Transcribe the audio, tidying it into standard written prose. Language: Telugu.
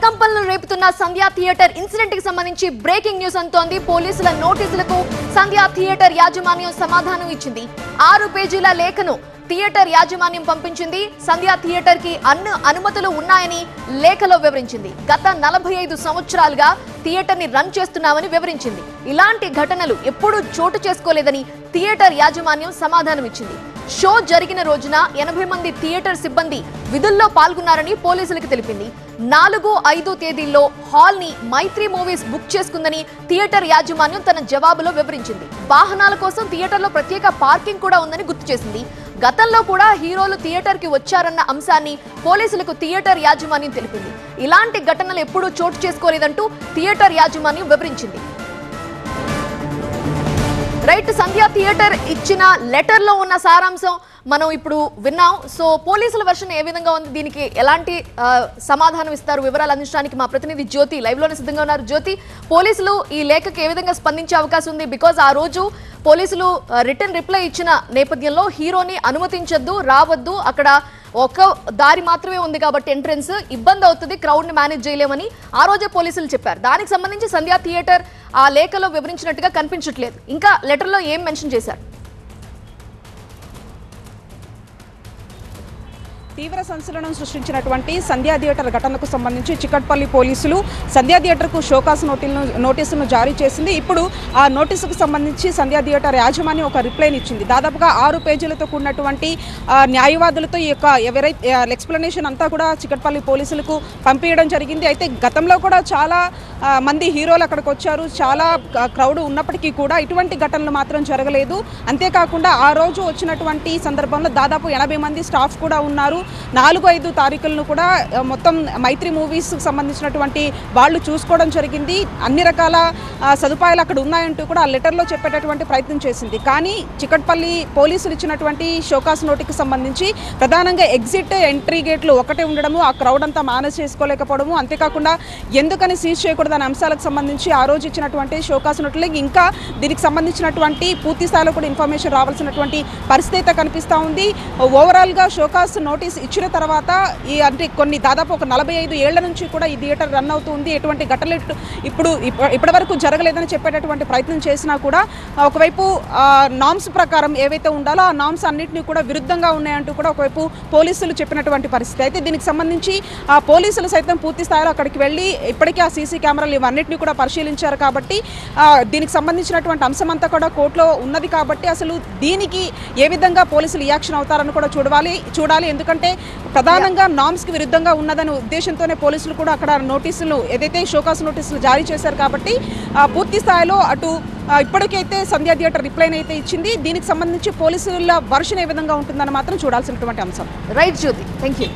ప్రకంపనలు రేపుతున్న సంధ్యా థియేటర్ ఇన్సిడెంట్ కి సంబంధించి బ్రేకింగ్ న్యూస్ అంటోంది. పోలీసుల నోటీసులకు సంధ్యా థియేటర్ యాజమాన్యం సమాధానం ఇచ్చింది. 6 పేజీల లేఖను థియేటర్ యాజమాన్యం పంపించింది. సంధ్యా థియేటర్ కి అన్ని అనుమతులు ఉన్నాయని లేఖలో వివరించింది. గత 45 సంవత్సరాలుగా థియేటర్ ని రన్ చేస్తున్నామని వివరించింది. ఇలాంటి ఘటనలు ఎప్పుడూ చోటు చేసుకోలేదని థియేటర్ యాజమాన్యం సమాధానం ఇచ్చింది. షో జరిగిన రోజున 80 మంది థియేటర్ సిబ్బంది విధుల్లో పాల్గొన్నారని పోలీసులకు తెలిపింది. 4, 5 తేదీల్లో హాల్ ని మైత్రి మూవీస్ బుక్ చేసుకుందని థియేటర్ యాజమాన్యం తన జవాబులో వివరించింది. వాహనాల కోసం థియేటర్లో ప్రత్యేక పార్కింగ్ కూడా ఉందని గుర్తు చేసింది. గతంలో కూడా హీరోలు థియేటర్ కి వచ్చారన్న అంశాన్ని పోలీసులకు థియేటర్ యాజమాన్యం తెలిపింది. ఇలాంటి ఘటనలు ఎప్పుడూ చోటు చేసుకోలేదంటూ థియేటర్ యాజమాన్యం వివరించింది. రైట్, సంధ్యా థియేటర్ ఇచ్చిన లెటర్ లో ఉన్న సారాంశం మనం ఇప్పుడు విన్నాం. సో పోలీసుల వర్షన్ ఏ విధంగా ఉంది, దీనికి ఎలాంటి సమాధానం ఇస్తారు, వివరాలు అందించడానికి మా ప్రతినిధి జ్యోతి లైవ్ లోనే సిద్ధంగా ఉన్నారు. జ్యోతి, పోలీసులు ఈ లేఖకు ఏ విధంగా స్పందించే అవకాశం ఉంది? బికాజ్ ఆ రోజు పోలీసులు రిటర్న్ రిప్లై ఇచ్చిన నేపథ్యంలో హీరోని అనుమతించొద్దు, రావద్దు, అక్కడ ఒక దారి మాత్రమే ఉంది కాబట్టి ఎంట్రెన్స్ ఇబ్బంది అవుతుంది, క్రౌడ్ ని మేనేజ్ చేయలేమని ఆ రోజే పోలీసులు చెప్పారు. దానికి సంబంధించి సంధ్యా థియేటర్ ఆ లేఖలో వివరించినట్టుగా కనిపించట్లేదు. ఇంకా లెటర్లో ఏం మెన్షన్ చేశారు? తీవ్ర సంచలనం సృష్టించినటువంటి సంధ్యా థియేటర్ ఘటనకు సంబంధించి చిక్కట్పల్లి పోలీసులు సంధ్యా థియేటర్కు షోకాస్ నోటీసును జారీ చేసింది. ఇప్పుడు ఆ నోటీసుకు సంబంధించి సంధ్యా థియేటర్ యాజమాన్యం ఒక రిప్లైని ఇచ్చింది. దాదాపుగా 6 పేజీలతో కూడినటువంటి న్యాయవాదులతో ఈ యొక్క ఎక్స్ప్లెనేషన్ అంతా కూడా చిక్కట్పల్లి పోలీసులకు పంపించడం జరిగింది. అయితే గతంలో కూడా చాలా మంది హీరోలు అక్కడికి వచ్చారు, చాలా క్రౌడ్ ఉన్నప్పటికీ కూడా ఇటువంటి ఘటనలు మాత్రం జరగలేదు. అంతేకాకుండా ఆ రోజు వచ్చినటువంటి సందర్భంలో దాదాపు 80 మంది స్టాఫ్ కూడా ఉన్నారు. 4, 5 తారీఖులను కూడా మొత్తం మైత్రి మూవీస్కి సంబంధించినటువంటి వాళ్ళు చూసుకోవడం జరిగింది. అన్ని రకాల సదుపాయాలు అక్కడ ఉన్నాయంటూ కూడా ఆ లెటర్లో చెప్పేటటువంటి ప్రయత్నం చేసింది. కానీ చిక్కట్పల్లి పోలీసులు ఇచ్చినటువంటి షోకాస్ నోటికి సంబంధించి ప్రధానంగా ఎగ్జిట్ ఎంట్రీ గేట్లు ఒకటే ఉండడము, ఆ క్రౌడ్ అంతా మేనేజ్ చేసుకోలేకపోవడము, అంతేకాకుండా ఎందుకని సీజ్ చేయకూడదనే అంశాలకు సంబంధించి ఆ రోజు ఇచ్చినటువంటి షోకాస్ నోట్లో ఇంకా దీనికి సంబంధించినటువంటి పూర్తి స్థాయిలో కూడా ఇన్ఫర్మేషన్ రావాల్సినటువంటి పరిస్థితి అయితే కనిపిస్తూ ఉంది. ఓవరాల్గా షోకాస్ నోటీస్ ఇచ్చిన తర్వాత అంటే కొన్ని దాదాపు ఒక 45 ఏళ్ల నుంచి కూడా ఈ థియేటర్ రన్ అవుతుంది. ఎటువంటి ఘటనలు ఇప్పటి వరకు జరగలేదని చెప్పేటటువంటి ప్రయత్నం చేసినా కూడా ఒకవైపు నామ్స్ ప్రకారం ఏవైతే ఉండాలో ఆ నామ్స్ అన్నింటినీ కూడా విరుద్ధంగా ఉన్నాయంటూ కూడా ఒకవైపు పోలీసులు చెప్పినటువంటి పరిస్థితి. అయితే దీనికి సంబంధించి ఆ పోలీసులు సైతం పూర్తి స్థాయిలో అక్కడికి వెళ్ళి ఇప్పటికే ఆ సీసీ కెమెరాలు ఇవన్నింటినీ కూడా పరిశీలించారు. కాబట్టి దీనికి సంబంధించినటువంటి అంశం అంతా కూడా కోర్టులో ఉన్నది. కాబట్టి అసలు దీనికి ఏ విధంగా పోలీసులు రియాక్షన్ అవుతారని కూడా చూడాలి. ఎందుకంటే ప్రధానంగా నామ్స్ కి విరుద్ధంగా ఉన్నదనే ఉద్దేశంతోనే పోలీసులు కూడా అక్కడ నోటీసులు ఏదైతే షోకాస్ నోటీసులు జారీ చేశారు. కాబట్టి పూర్తి స్థాయిలో అటు ఇప్పటికైతే సంధ్యా థియేటర్ రిప్లైన్ అయితే ఇచ్చింది. దీనికి సంబంధించి పోలీసుల వర్షన్ ఏ విధంగా ఉంటుందని మాత్రం చూడాల్సినటువంటి అంశం. Right Jyoti, thank you.